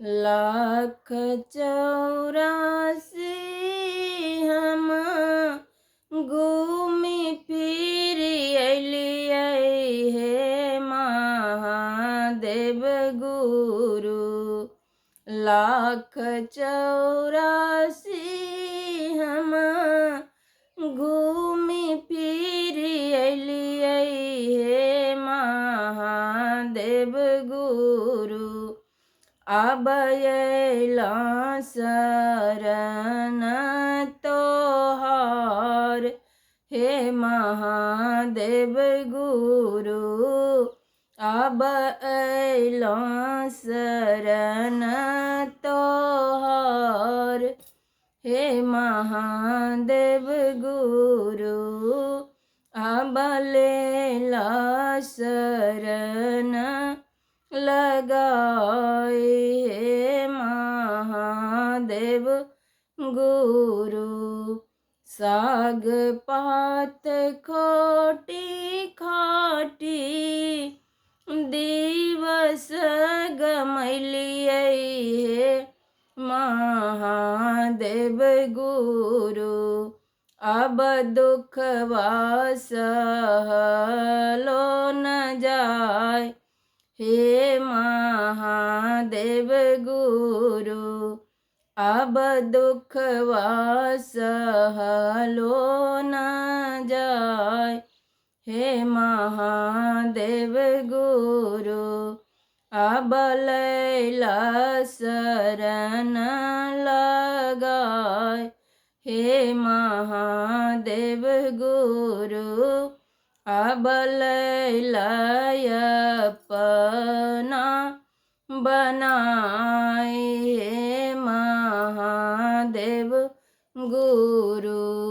लाख 84 हम घूमी फिरी अलियै हे महादेव गुरु। लाख 84 हम घूमी फिरी अलियै हे महादेव गुरु। अब अयलौं शरण तोहार हे महादेव गुरु। अब अयलौं शरण तोहार हे महादेव गुरु। अब लेला शरण लगाए हे महादेव गुरु। साग पात खोटी खाटी दिवस गमैलियै हे महादेव गुरु। अब दुखवा सहलो न जाय हे महादेव गुरु। अब दुखवा सहलो न जाय हे महादेव गुरु। अब लैला शरण लगाय हे महादेव गुरु। अब लैला अपना बनाए हे महादेव गुरु।